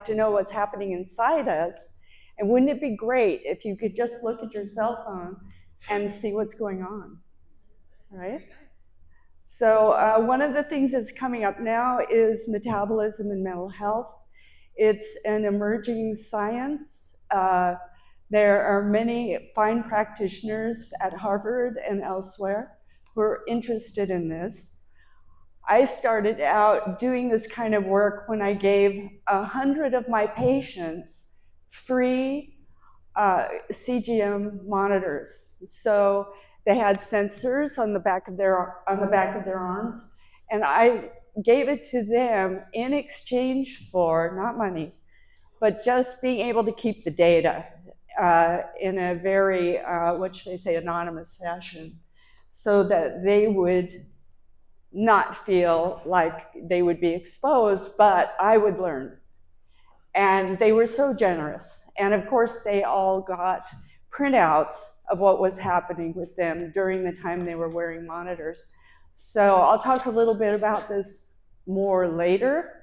to know what's happening inside us. And wouldn't it be great if you could just look at your cell phone and see what's going on, right? So one of the things that's coming up now is metabolism and mental health. It's an emerging science. There are many fine practitioners at Harvard and elsewhere who are interested in this. I started out doing this kind of work when I gave 100 of my patients free CGM monitors. So they had sensors on the back of their arms, and I gave it to them in exchange for not money, but just being able to keep the data in a very what should I say, anonymous fashion, so that they would not feel like they would be exposed, but I would learn. And they were so generous. And of course, they all got printouts of what was happening with them during the time they were wearing monitors. So I'll talk a little bit about this more later,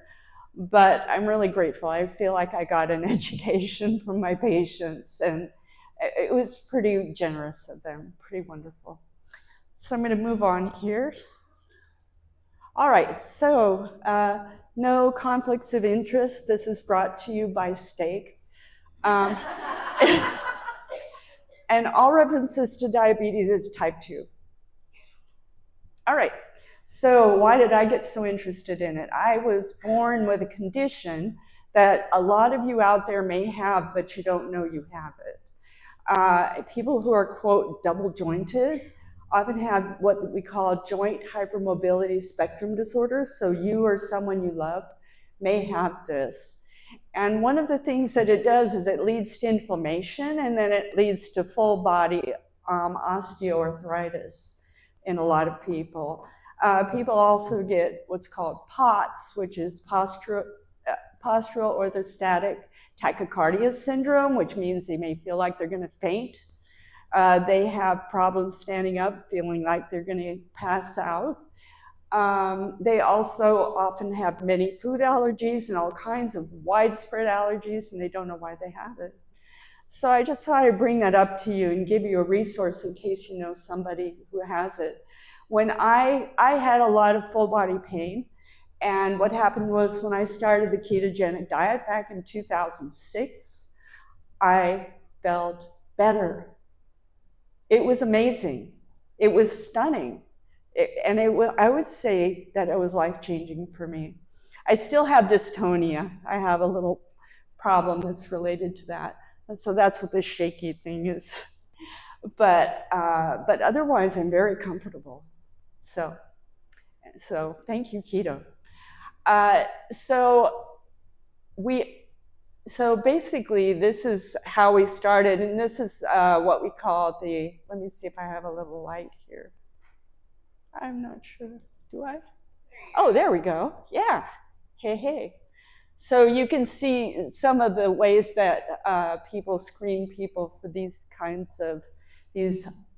but I'm really grateful. I feel like I got an education from my patients, and it was pretty generous of them, pretty wonderful. So I'm going to move on here. All right, so no conflicts of interest. This is brought to you by steak. And all references to diabetes is type 2. All right, so why did I get so interested in it? I was born with a condition that a lot of you out there may have, but you don't know you have it. People who are, quote, double jointed often have what we call joint hypermobility spectrum disorder. So you or someone you love may have this. And one of the things that it does is it leads to inflammation, and then it leads to full body osteoarthritis in a lot of people. People also get what's called POTS, which is postural orthostatic tachycardia syndrome, which means they may feel like they're going to faint. They have problems standing up, feeling like they're going to pass out. They also often have many food allergies and all kinds of widespread allergies, and they don't know why they have it. So I just thought I'd bring that up to you and give you a resource in case you know somebody who has it. When I had a lot of full body pain, and what happened was when I started the ketogenic diet back in 2006, I felt better. It was amazing. It was stunning. I would say that it was life-changing for me. I still have dystonia. I have a little problem that's related to that. And so that's what this shaky thing is. But otherwise, I'm very comfortable. So thank you, keto. So basically, this is how we started, and this is what we call let me see if I have a little light here. I'm not sure, do I? Oh, there we go, yeah, hey. So you can see some of the ways that people screen people for these kinds of,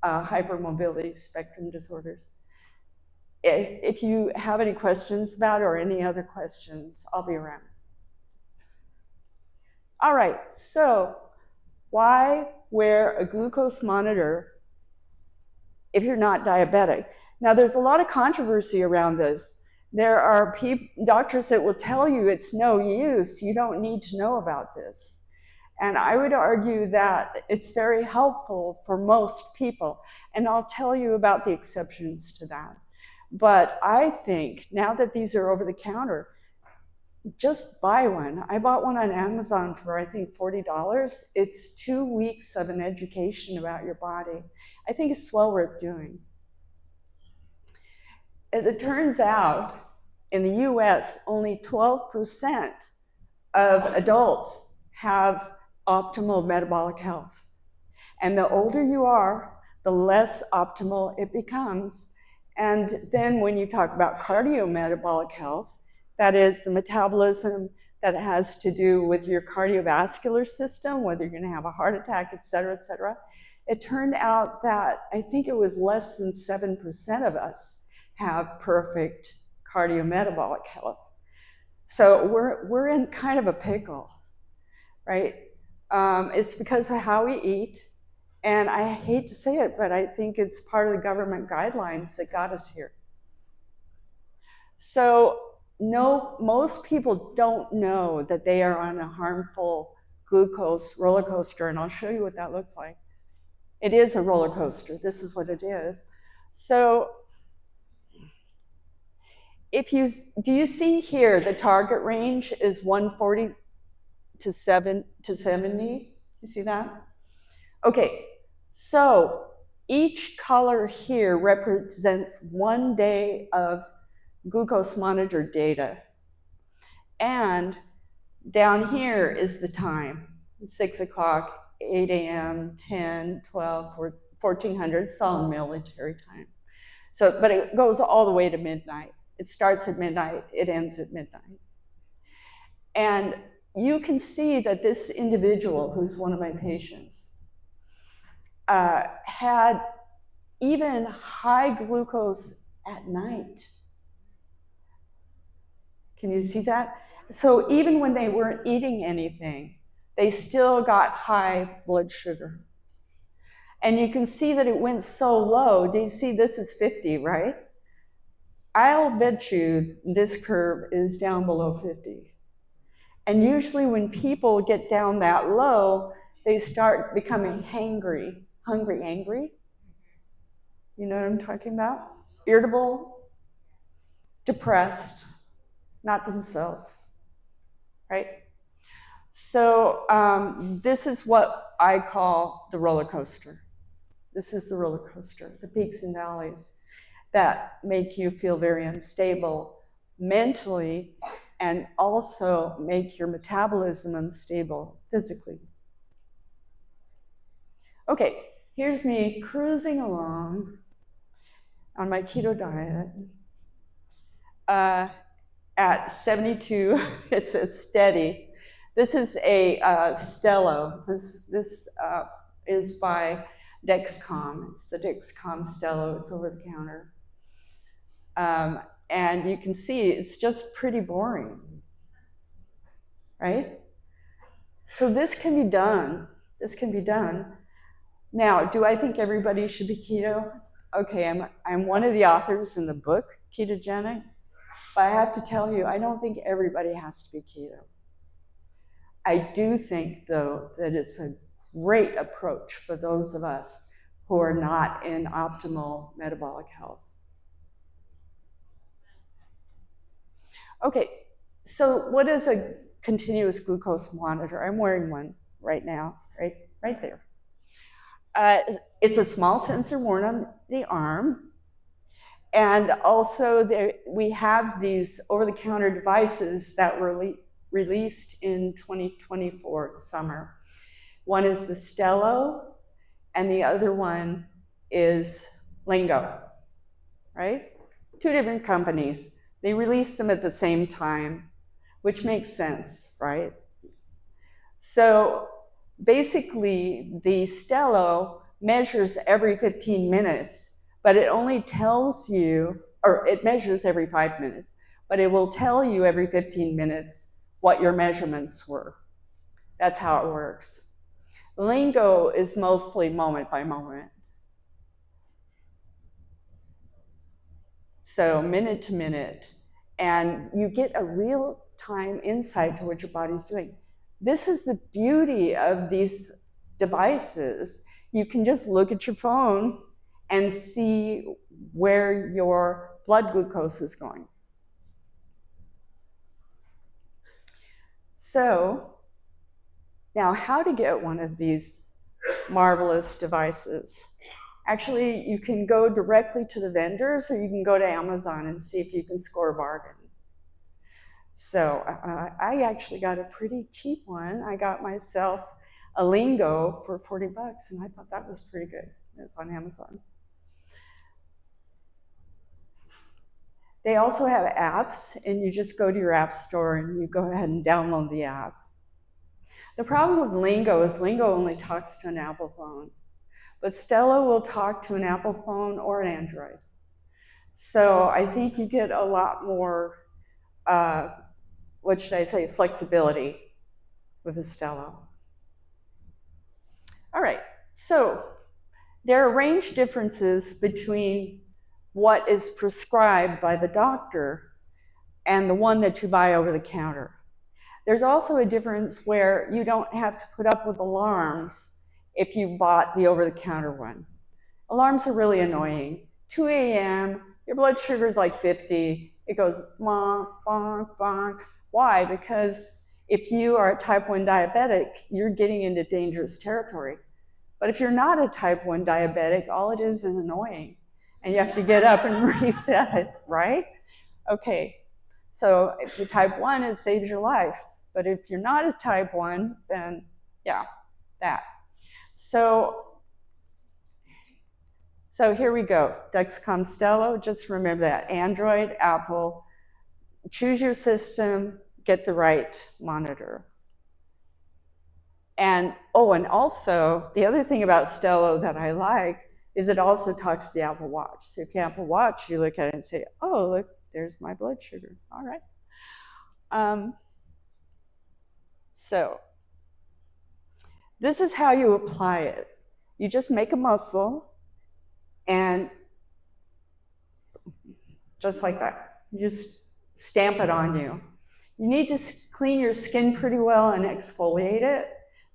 hypermobility spectrum disorders. If you have any questions about it or any other questions, I'll be around. All right, so why wear a glucose monitor if you're not diabetic? Now, there's a lot of controversy around this. There are doctors that will tell you it's no use, you don't need to know about this. And I would argue that it's very helpful for most people, and I'll tell you about the exceptions to that. But I think now that these are over the counter, just buy one. I bought one on Amazon for, I think, $40. It's 2 weeks of an education about your body. I think it's well worth doing. As it turns out, in the US, only 12% of adults have optimal metabolic health. And the older you are, the less optimal it becomes. And then when you talk about cardiometabolic health, that is the metabolism that has to do with your cardiovascular system, whether you're going to have a heart attack, et cetera, it turned out that I think it was less than 7% of us have perfect cardiometabolic health. So we're in kind of a pickle, right? It's because of how we eat. And I hate to say it, but I think it's part of the government guidelines that got us here. So no, most people don't know that they are on a harmful glucose roller coaster, and I'll show you what that looks like. It is a roller coaster. This is what it is. So do you see here the target range is 140 to 70? You see that? Okay, so each color here represents 1 day of glucose monitor data. And down here is the time, 6 o'clock, 8 a.m., 10, 12, 1400, it's all military time. So, but it goes all the way to midnight. It starts at midnight, it ends at midnight. And you can see that this individual, who's one of my patients, had even high glucose at night. Can you see that? So even when they weren't eating anything, they still got high blood sugar. And you can see that it went so low. Do you see this is 50, right? I'll bet you this curve is down below 50. And usually when people get down that low, they start becoming hangry, hungry, angry. You know what I'm talking about? Irritable, depressed, not themselves, right? So this is what I call the roller coaster. This is the roller coaster, the peaks and valleys that make you feel very unstable mentally and also make your metabolism unstable physically. Okay, here's me cruising along on my keto diet at 72. It's steady. This is a Stello. This is by Dexcom. It's the Dexcom Stello. It's over the counter. And you can see it's just pretty boring, right? So this can be done. This can be done. Now, do I think everybody should be keto? Okay, I'm one of the authors in the book, Ketogenic, but I have to tell you, I don't think everybody has to be keto. I do think, though, that it's a great approach for those of us who are not in optimal metabolic health. Okay, so what is a continuous glucose monitor? I'm wearing one right now, right there. It's a small sensor worn on the arm. And also we have these over-the-counter devices that were released in 2024 summer. One is the Stello, and the other one is Lingo, right? Two different companies. They released them at the same time, which makes sense, right? So basically, the Stello measures every 15 minutes, but it only tells you, or it measures every 5 minutes, but it will tell you every 15 minutes what your measurements were. That's how it works. Lingo is mostly moment by moment. So minute to minute, and you get a real-time insight to what your body's doing. This is the beauty of these devices. You can just look at your phone and see where your blood glucose is going. So now, how to get one of these marvelous devices? Actually, you can go directly to the vendors, or you can go to Amazon and see if you can score a bargain. So I actually got a pretty cheap one. I got myself a Lingo for 40 bucks, and I thought that was pretty good. It was on Amazon. They also have apps, and you just go to your app store and you go ahead and download the app. The problem with Lingo is Lingo only talks to an Apple phone, but Stello will talk to an Apple phone or an Android. So I think you get a lot more what should I say, flexibility with the Stelo. All right, so there are range differences between what is prescribed by the doctor and the one that you buy over the counter. There's also a difference where you don't have to put up with alarms if you bought the over-the-counter one. Alarms are really annoying. 2 a.m., your blood sugar is like 50. It goes bonk, bonk, bonk. Why? Because if you are a type 1 diabetic, you're getting into dangerous territory. But if you're not a type 1 diabetic, all it is annoying. And you have to get up and reset it, right? Okay, so if you're type 1, it saves your life. But if you're not a type 1, then yeah, that. So here we go. Dexcom Stelo, just remember that. Android, Apple, choose your system, get the right monitor. And also, the other thing about Stelo that I like is it also talks to the Apple Watch. So if you have Apple Watch, you look at it and say, oh, look, there's my blood sugar. All right. So this is how you apply it. You just make a muscle and just like that, you just stamp it on you. You need to clean your skin pretty well and exfoliate it.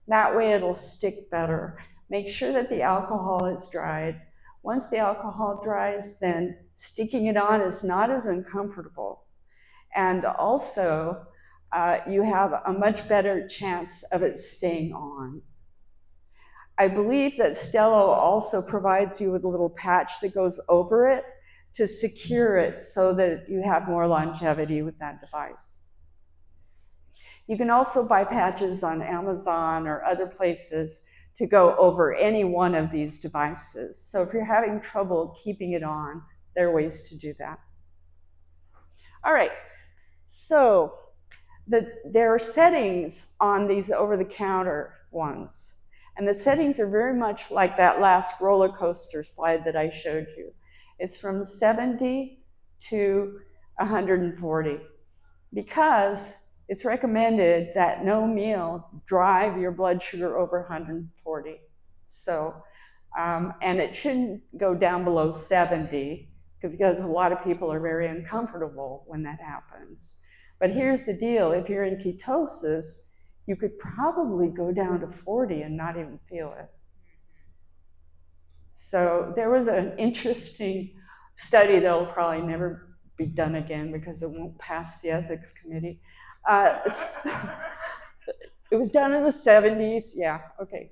That way it'll stick better. Make sure that the alcohol is dried. Once the alcohol dries, then sticking it on is not as uncomfortable. And also, you have a much better chance of it staying on. I believe that Stelo also provides you with a little patch that goes over it to secure it so that you have more longevity with that device. You can also buy patches on Amazon or other places to go over any one of these devices. So if you're having trouble keeping it on, there are ways to do that. All right, so there are settings on these over-the-counter ones. And the settings are very much like that last roller coaster slide that I showed you. It's from 70 to 140 because it's recommended that no meal drive your blood sugar over 140. So, and it shouldn't go down below 70 because a lot of people are very uncomfortable when that happens. But here's the deal, if you're in ketosis, you could probably go down to 40 and not even feel it. So there was an interesting study that'll probably never be done again because it won't pass the ethics committee. It was done in the 70s, yeah, okay.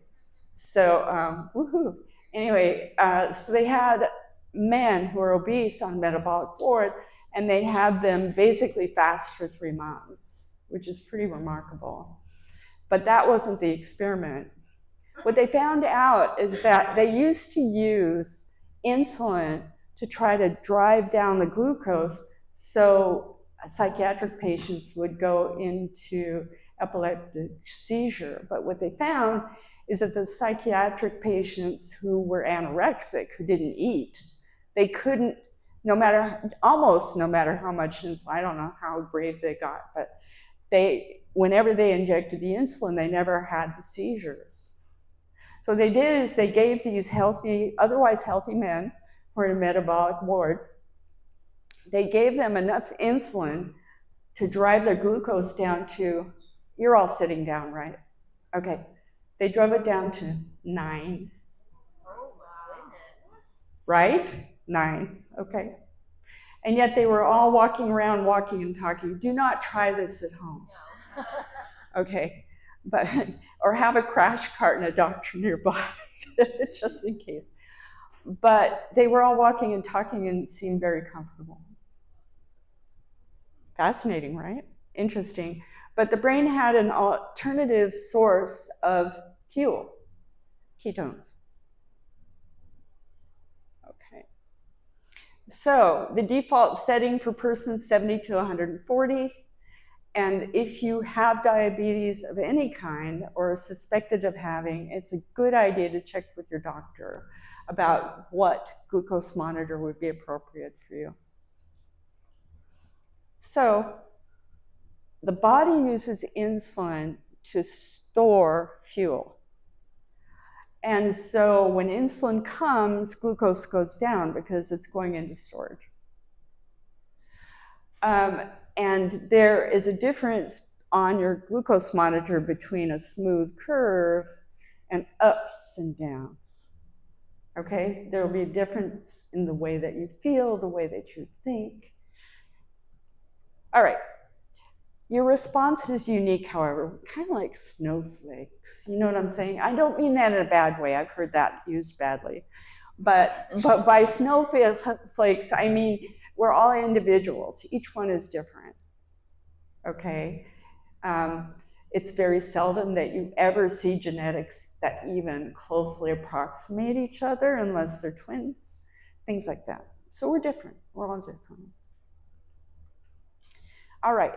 So, woohoo. Anyway, so they had men who were obese on metabolic ward, and they had them basically fast for 3 months, which is pretty remarkable. But that wasn't the experiment. What they found out is that they used to use insulin to try to drive down the glucose so psychiatric patients would go into epileptic seizure. But what they found is that the psychiatric patients who were anorexic, who didn't eat, they couldn't, almost no matter how much insulin, I don't know how brave they got, but whenever they injected the insulin, they never had the seizures. So what they did is they gave these otherwise healthy men who were in a metabolic ward, they gave them enough insulin to drive their glucose down to, you're all sitting down, right? Okay, they drove it down to 9. Oh, goodness. Right? 9, okay. And yet they were all walking around, walking and talking. Do not try this at home. No. Okay, or have a crash cart and a doctor nearby, just in case. But they were all walking and talking and seemed very comfortable. Fascinating, right? Interesting. But the brain had an alternative source of fuel, ketones. Okay. So the default setting for persons 70 to 140. And if you have diabetes of any kind or are suspected of having, it's a good idea to check with your doctor about what glucose monitor would be appropriate for you. So the body uses insulin to store fuel. And so when insulin comes, glucose goes down because it's going into storage. And there is a difference on your glucose monitor between a smooth curve and ups and downs. Okay? There will be a difference in the way that you feel, the way that you think. All right. Your response is unique, however, kind of like snowflakes. You know what I'm saying? I don't mean that in a bad way. I've heard that used badly. But by snowflakes, I mean we're all individuals. Each one is different. Okay? It's very seldom that you ever see genetics that even closely approximate each other unless they're twins, things like that. So we're different. We're all different. All right.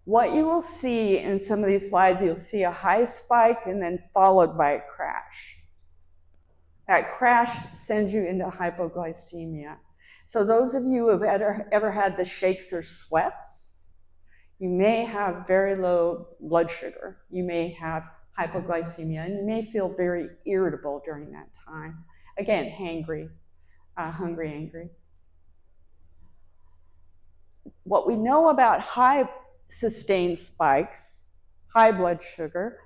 What you will see in some of these slides, you'll see a high spike and then followed by a crash. That crash sends you into hypoglycemia. So those of you who have ever had the shakes or sweats, you may have very low blood sugar. You may have hypoglycemia, and you may feel very irritable during that time. Again, hangry, hungry, angry. What we know about high sustained spikes, high blood sugar,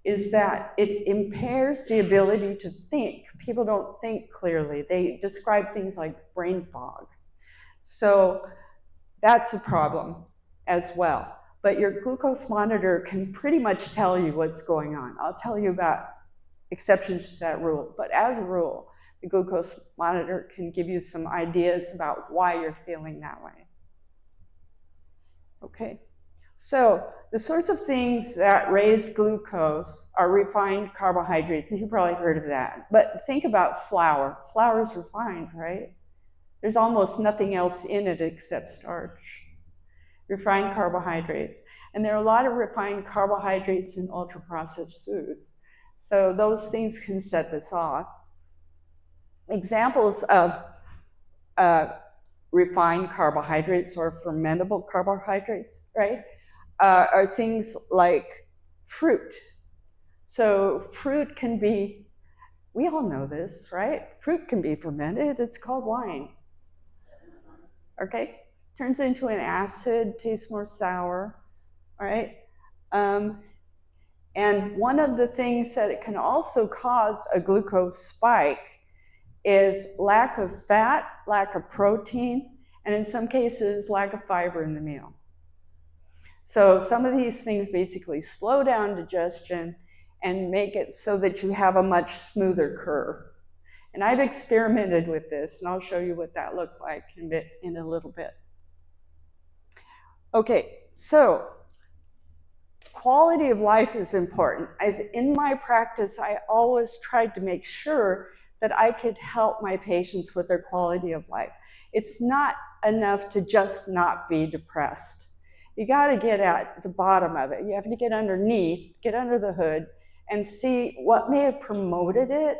is that it impairs the ability to think. People don't think clearly. They describe things like brain fog. So that's a problem as well. But your glucose monitor can pretty much tell you what's going on. I'll tell you about exceptions to that rule. But as a rule, the glucose monitor can give you some ideas about why you're feeling that way. Okay. So the sorts of things that raise glucose are refined carbohydrates. You've probably heard of that. But think about flour. Flour is refined, right? There's almost nothing else in it except starch. Refined carbohydrates. And there are a lot of refined carbohydrates in ultra-processed foods. So those things can set this off. Examples of refined carbohydrates or fermentable carbohydrates, right? Are things like fruit. So fruit can be, we all know this, right? Fruit can be fermented. It's called wine. Okay? Turns into an acid, tastes more sour, all right? And one of the things that it can also cause a glucose spike is lack of fat, lack of protein, and in some cases, lack of fiber in the meal. So some of these things basically slow down digestion and make it so that you have a much smoother curve. And I've experimented with this, and I'll show you what that looked like in a little bit. Okay, so quality of life is important. In my practice, I always tried to make sure that I could help my patients with their quality of life. It's not enough to just not be depressed. You got to get at the bottom of it. You have to get underneath, get under the hood, and see what may have promoted it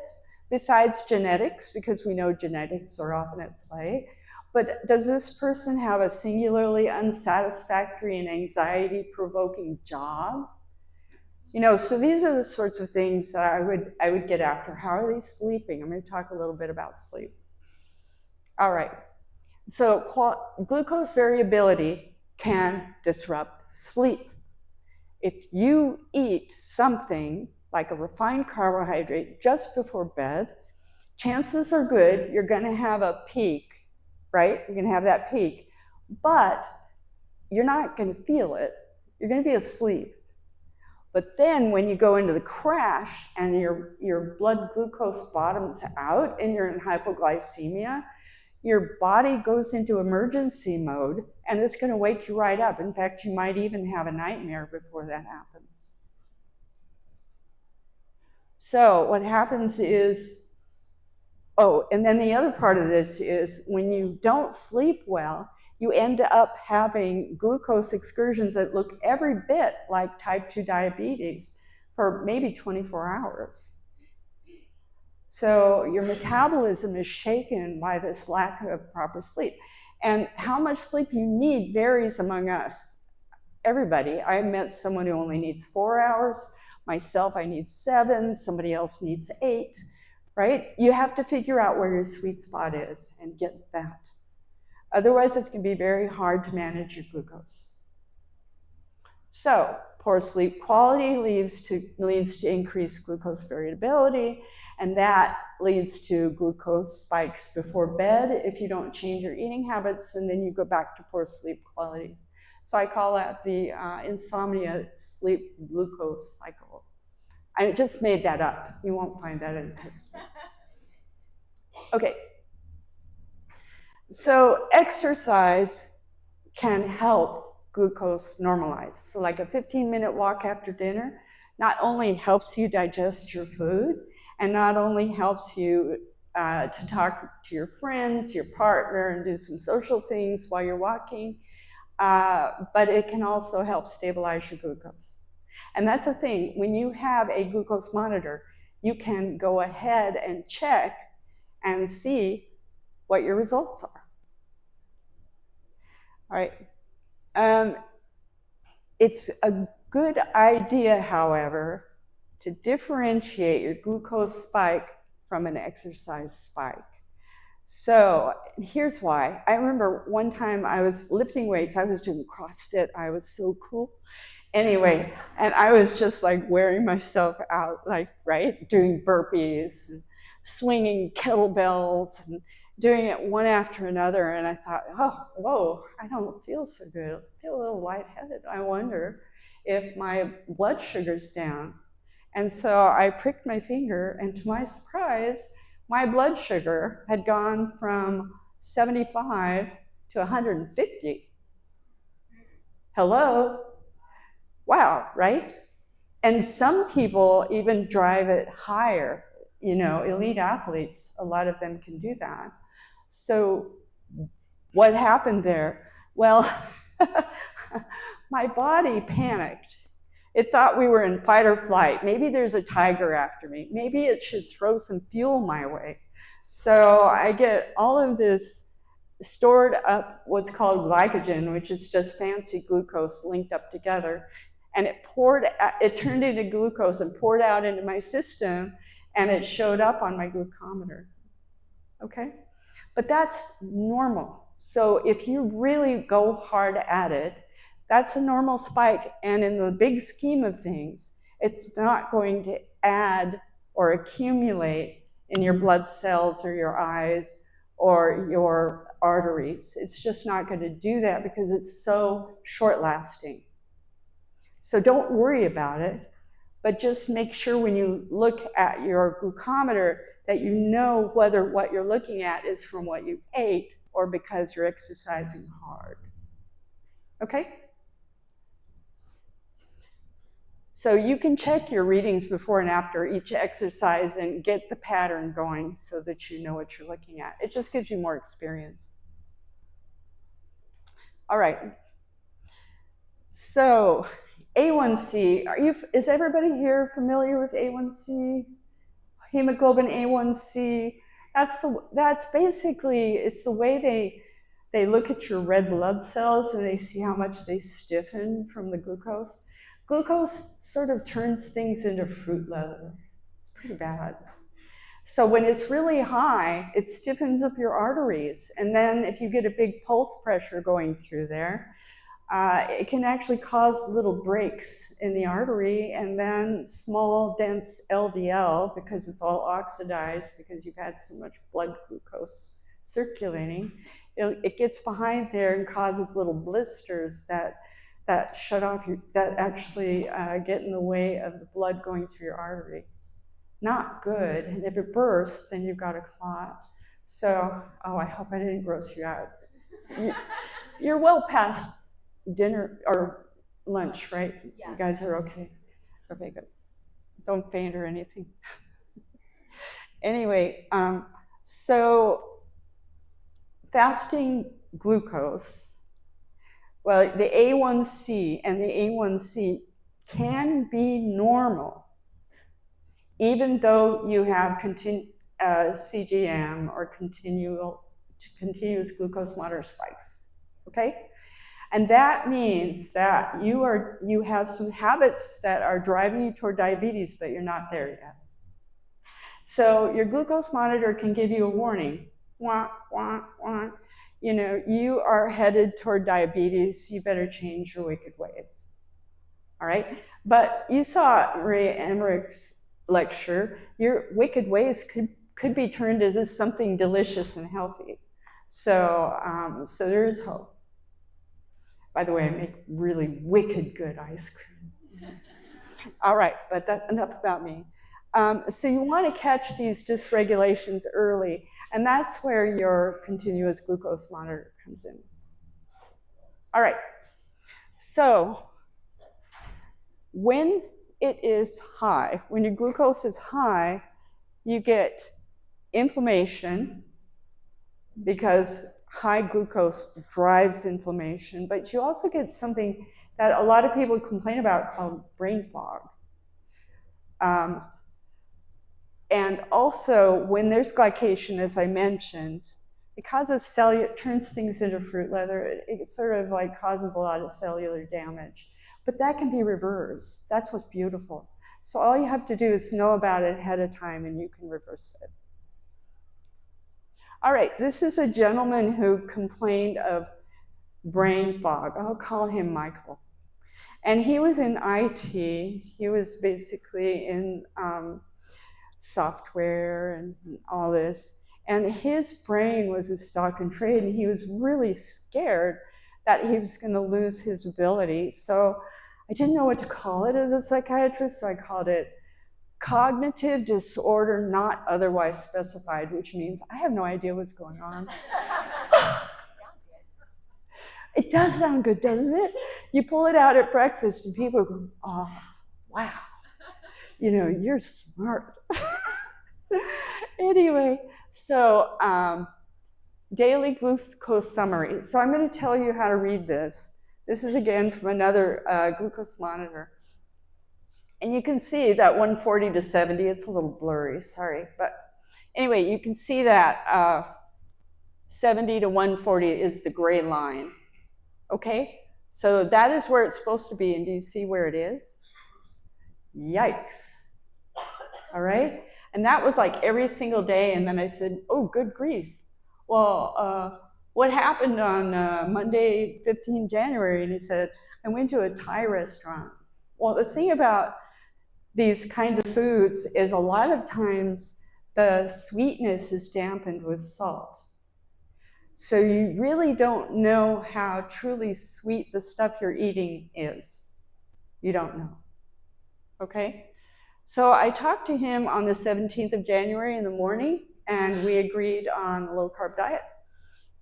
besides genetics, because we know genetics are often at play. But does this person have a singularly unsatisfactory and anxiety-provoking job? You know, so these are the sorts of things that I would get after. How are they sleeping? I'm going to talk a little bit about sleep. All right. So glucose variability can disrupt sleep. If you eat something like a refined carbohydrate just before bed, chances are good you're going to have a peak, right? You're going to have that peak, but you're not going to feel it. You're going to be asleep. But then when you go into the crash and your blood glucose bottoms out and you're in hypoglycemia, your body goes into emergency mode and it's going to wake you right up. In fact, you might even have a nightmare before that happens. So what happens is, and then the other part of this is when you don't sleep well, you end up having glucose excursions that look every bit like type 2 diabetes for maybe 24 hours. So your metabolism is shaken by this lack of proper sleep. And how much sleep you need varies among us. everybody. I met someone who only needs 4 hours. Myself, I need 7. Somebody else needs 8, right? You have to figure out where your sweet spot is and get that. Otherwise, it's going to be very hard to manage your glucose. So, poor sleep quality leads to increased glucose variability, and that leads to glucose spikes before bed if you don't change your eating habits, and then you go back to poor sleep quality. So I call that the insomnia sleep glucose cycle. I just made that up. You won't find that in the textbook. Okay. So exercise can help glucose normalize. So like a 15-minute walk after dinner not only helps you digest your food, and not only helps you to talk to your friends, your partner, and do some social things while you're walking, but it can also help stabilize your glucose. And that's the thing, when you have a glucose monitor, you can go ahead and check and see what your results are. All right. It's a good idea, however, to differentiate your glucose spike from an exercise spike. So here's why. I remember one time I was lifting weights. I was doing CrossFit. I was so cool. Anyway, and I was just like wearing myself out, like, right, doing burpees, and swinging kettlebells, and doing it one after another. And I thought, oh, whoa, I don't feel so good. I feel a little lightheaded. I wonder if my blood sugar's down. And so I pricked my finger, and to my surprise, my blood sugar had gone from 75 to 150. Hello? Wow, right? And some people even drive it higher. You know, elite athletes, a lot of them can do that. So what happened there? Well, my body panicked. It thought we were in fight or flight. Maybe there's a tiger after me. Maybe it should throw some fuel my way. So I get all of this stored up, what's called glycogen, which is just fancy glucose linked up together. And it turned into glucose and poured out into my system, and it showed up on my glucometer. Okay? But that's normal. So if you really go hard at it, that's a normal spike, and in the big scheme of things, it's not going to add or accumulate in your blood cells or your eyes or your arteries. It's just not going to do that because it's so short-lasting. So don't worry about it, but just make sure when you look at your glucometer that you know whether what you're looking at is from what you ate or because you're exercising hard. Okay? So you can check your readings before and after each exercise and get the pattern going so that you know what you're looking at. It just gives you more experience. All right. So A1C, is everybody here familiar with A1C? Hemoglobin A1C, that's basically, it's the way they look at your red blood cells and they see how much they stiffen from the glucose. Glucose sort of turns things into fruit leather. It's pretty bad. So when it's really high, it stiffens up your arteries. And then if you get a big pulse pressure going through there, it can actually cause little breaks in the artery, and then small, dense LDL, because it's all oxidized because you've had so much blood glucose circulating. It gets behind there and causes little blisters that shut off that actually get in the way of the blood going through your artery. Not good. And if it bursts, then you've got a clot. So, I hope I didn't gross you out. You're well past dinner or lunch, right? Yeah. You guys are okay? Okay, good. Don't faint or anything. Anyway, so fasting glucose, well, the A1C and the A1C can be normal, even though you have CGM or continuous glucose monitor spikes, okay? And that means that you have some habits that are driving you toward diabetes, but you're not there yet. So your glucose monitor can give you a warning. Wah, wah, wah. You know, you are headed toward diabetes. You better change your wicked ways. All right? But you saw Maria Emmerich's lecture. Your wicked ways could be turned into something delicious and healthy. So there is hope. By the way, I make really wicked good ice cream. All right, but enough about me. So you want to catch these dysregulations early, and that's where your continuous glucose monitor comes in. All right, so when it is high, when your glucose is high, you get inflammation because high glucose drives inflammation, but you also get something that a lot of people complain about called brain fog. And also, when there's glycation, as I mentioned, it causes it turns things into fruit leather. It sort of like causes a lot of cellular damage. But that can be reversed. That's what's beautiful. So all you have to do is know about it ahead of time and you can reverse it. All right, this is a gentleman who complained of brain fog. I'll call him Michael. And he was in IT. He was basically in software and all this. And his brain was a stock and trade, and he was really scared that he was going to lose his ability. So I didn't know what to call it as a psychiatrist, so I called it cognitive disorder not otherwise specified, which means I have no idea what's going on. It does sound good, doesn't it? You pull it out at breakfast and people go, oh, wow, you know, you're smart. Anyway, so daily glucose summary. So I'm going to tell you how to read this. This is again from another glucose monitor. And you can see that 140 to 70, it's a little blurry, sorry. But anyway, you can see that 70 to 140 is the gray line. Okay? So that is where it's supposed to be. And do you see where it is? Yikes. All right? And that was like every single day. And then I said, oh, good grief. Well, what happened on Monday, 15 January? And he said, I went to a Thai restaurant. Well, the thing about these kinds of foods is a lot of times the sweetness is dampened with salt. So you really don't know how truly sweet the stuff you're eating is. You don't know. Okay? So I talked to him on the 17th of January in the morning, and we agreed on a low-carb diet.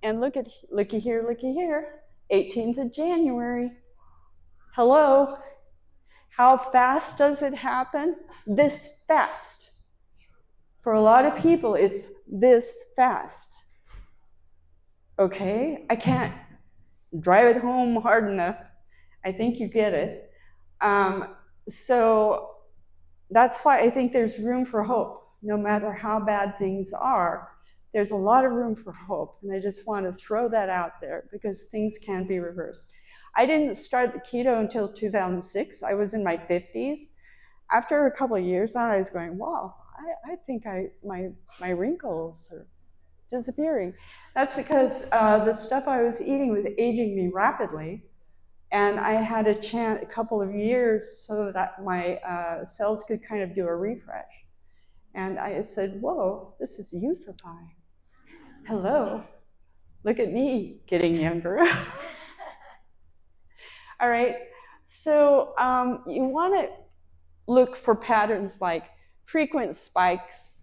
And looky here, 18th of January. Hello? How fast does it happen? This fast. For a lot of people, it's this fast. Okay? I can't drive it home hard enough. I think you get it. So that's why I think there's room for hope. No matter how bad things are, there's a lot of room for hope. And I just want to throw that out there because things can be reversed. I didn't start the keto until 2006. I was in my 50s. After a couple of years on, I was going, wow, I think my wrinkles are disappearing. That's because the stuff I was eating was aging me rapidly. And I had a couple of years so that my cells could kind of do a refresh. And I said, whoa, this is youthifying. Hello, look at me getting younger. All right, so you want to look for patterns like frequent spikes,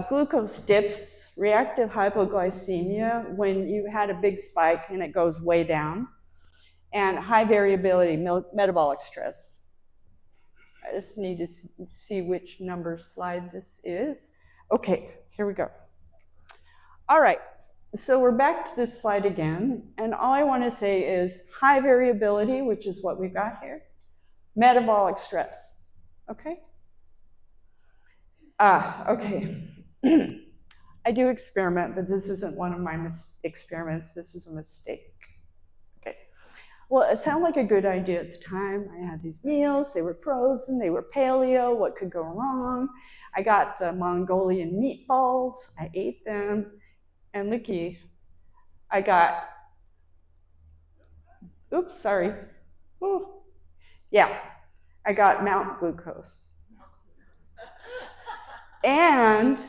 glucose dips, reactive hypoglycemia when you had a big spike and it goes way down, and high variability, metabolic stress. I just need to see which number slide this is. Okay, here we go. All right, so we're back to this slide again, and all I want to say is high variability, which is what we've got here, metabolic stress, okay? Okay. I do experiment, but this isn't one of my experiments. This is a mistake. Well, it sounded like a good idea at the time. I had these meals, they were frozen, they were paleo, what could go wrong? I got the Mongolian meatballs, I ate them, and looky, I got, oops, sorry. Ooh. Yeah, I got Mount Glucose. And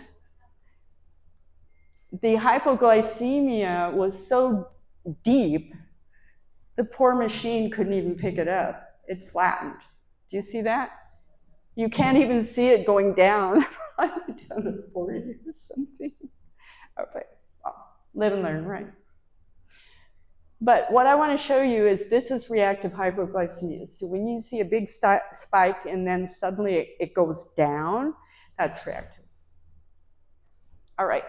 the hypoglycemia was so deep, the poor machine couldn't even pick it up. It flattened. Do you see that? You can't even see it going down. Probably down to 40 or something. Okay, well, live and learn, right? But what I want to show you is this is reactive hypoglycemia. So when you see a big spike and then suddenly it goes down, that's reactive. All right,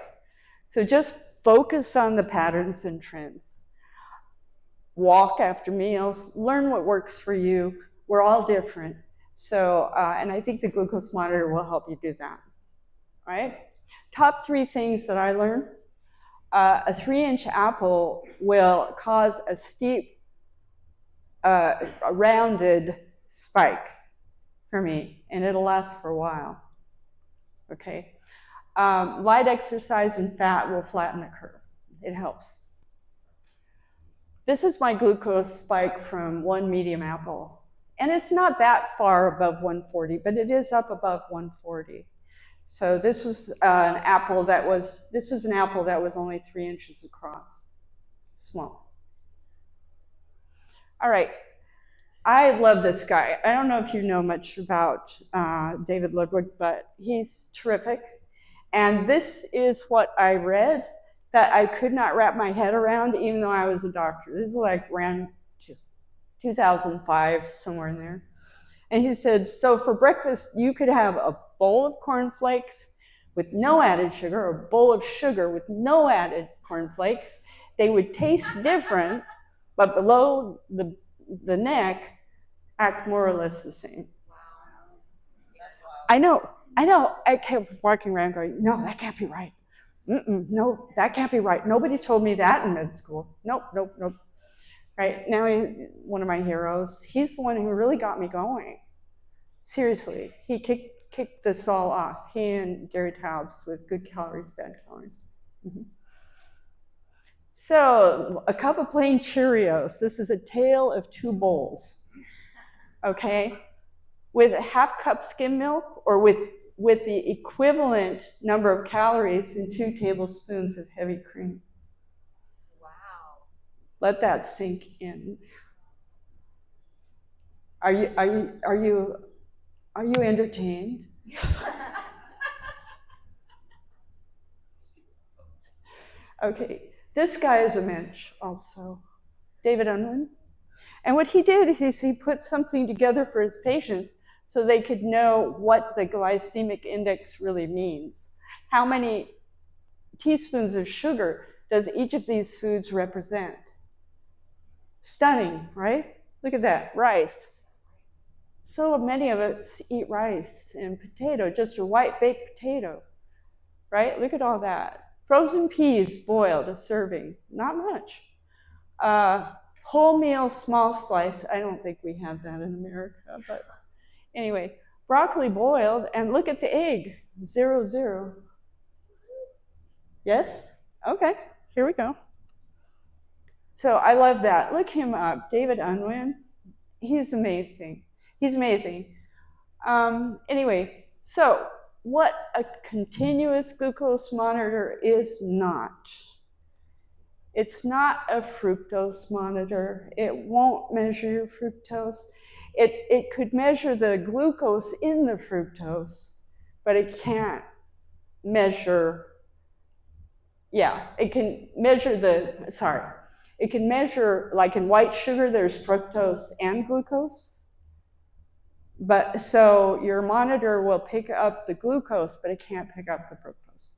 so just focus on the patterns and trends. Walk after meals, learn what works for you. We're all different. So, and I think the glucose monitor will help you do that, right? Top 3 things that I learned. A 3-inch apple will cause a steep, a rounded spike for me, and it'll last for a while, okay? Light exercise and fat will flatten the curve. It helps. This is my glucose spike from 1 medium apple. And it's not that far above 140, but it is up above 140. So this was an apple that was only 3 inches across. Small. All right. I love this guy. I don't know if you know much about David Ludwig, but he's terrific. And this is what I read that I could not wrap my head around, even though I was a doctor. This is like around 2005, somewhere in there. And he said, so for breakfast, you could have a bowl of cornflakes with no added sugar, or a bowl of sugar with no added cornflakes. They would taste different, but below the neck, act more or less the same. I know. I kept walking around going, no, that can't be right. No, that can't be right. Nobody told me that in med school. Nope. Right, now one of my heroes, he's the one who really got me going. Seriously, he kicked this all off. He and Gary Taubes with good calories, bad calories. So, a cup of plain Cheerios. This is a tale of 2 bowls, okay? With a half cup skim milk, or with the equivalent number of calories in 2 tablespoons of heavy cream. Wow. Let that sink in. Are you entertained? Okay, this guy is a mensch also, David Unwin. And what he did is he put something together for his patients so they could know what the glycemic index really means. How many teaspoons of sugar does each of these foods represent? Stunning, right? Look at that, rice. So many of us eat rice and potato, just a white baked potato, right? Look at all that. Frozen peas boiled, a serving, not much. Wholemeal small slice, I don't think we have that in America, but anyway, broccoli boiled, and look at the egg, 0, 0. Yes? Okay, here we go. So I love that. Look him up, David Unwin. He's amazing. He's amazing. Anyway, so what a continuous glucose monitor is not. It's not a fructose monitor. It won't measure your fructose. It could measure the glucose in the fructose, but it can't measure, it can measure it can measure, like in white sugar, there's fructose and glucose. But so your monitor will pick up the glucose, but it can't pick up the fructose.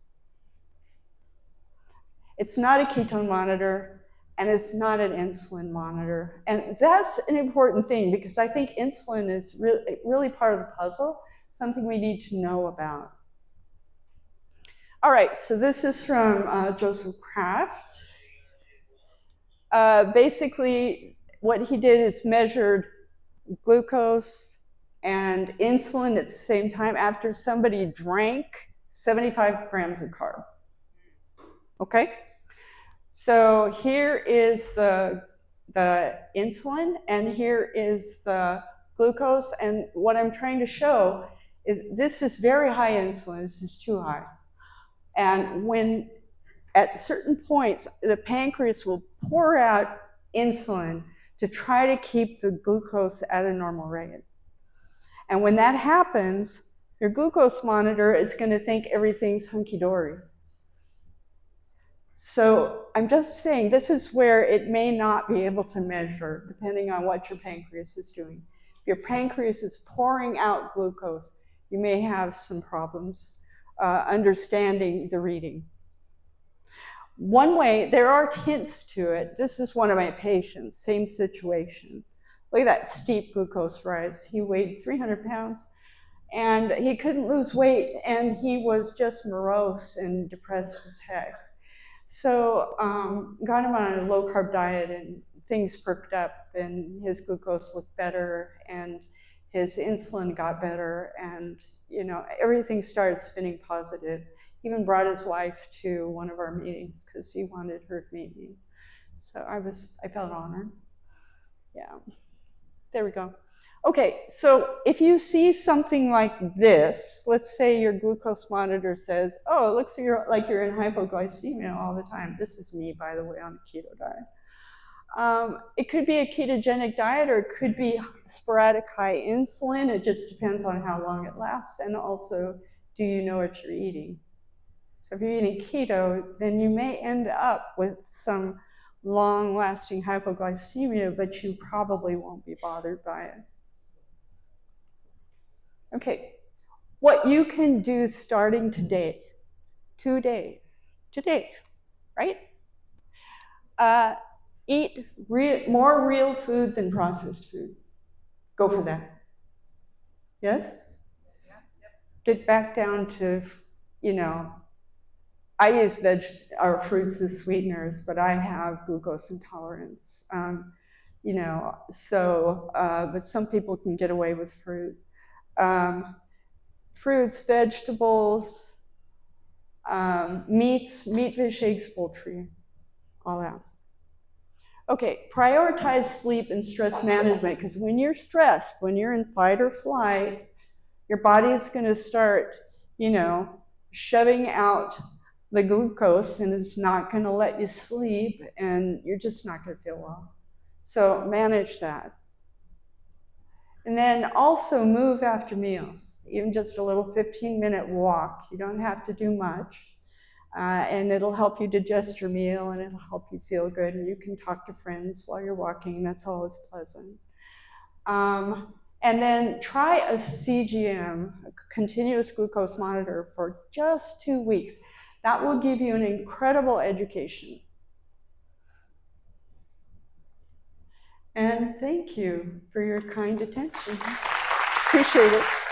It's not a ketone monitor, and it's not an insulin monitor. And that's an important thing, because I think insulin is really part of the puzzle, something we need to know about. All right, so this is from Joseph Kraft. Basically, what he did is measured glucose and insulin at the same time after somebody drank 75 grams of carb. Okay? So here is the insulin, and here is the glucose, and what I'm trying to show is this is very high insulin, this is too high. And when at certain points, the pancreas will pour out insulin to try to keep the glucose at a normal rate. And when that happens, your glucose monitor is going to think everything's hunky-dory. So I'm just saying this is where it may not be able to measure, depending on what your pancreas is doing. If your pancreas is pouring out glucose, you may have some problems understanding the reading. One way, there are hints to it. This is one of my patients, same situation. Look at that steep glucose rise. He weighed 300 pounds and he couldn't lose weight, and he was just morose and depressed as heck. So got him on a low carb diet, and things perked up, and his glucose looked better, and his insulin got better, and everything started spinning positive. Even brought his wife to one of our meetings because he wanted her to meet me. So I felt honored. Yeah, there we go. Okay, so if you see something like this, let's say your glucose monitor says, oh, it looks like you're in hypoglycemia all the time. This is me, by the way, on a keto diet. It could be a ketogenic diet, or it could be sporadic high insulin. It just depends on how long it lasts, and also, do you know what you're eating? So if you're eating keto, then you may end up with some long-lasting hypoglycemia, but you probably won't be bothered by it. Okay, what you can do starting today, right? Eat more real food than processed food. Go for that. Yes? Get back down to, I use fruits as sweeteners, but I have glucose intolerance. But some people can get away with fruit. Fruits, vegetables, meats, meat, fish, eggs, poultry, all that. Okay, prioritize sleep and stress management, because when you're stressed, when you're in fight or flight, your body is going to start, shoving out the glucose, and it's not going to let you sleep, and you're just not going to feel well. So manage that. And then also move after meals, even just a little 15-minute walk. You don't have to do much. And it'll help you digest your meal, and it'll help you feel good, and you can talk to friends while you're walking. That's always pleasant. And then try a CGM, a continuous glucose monitor, for just 2 weeks. That will give you an incredible education. And thank you for your kind attention. Appreciate it.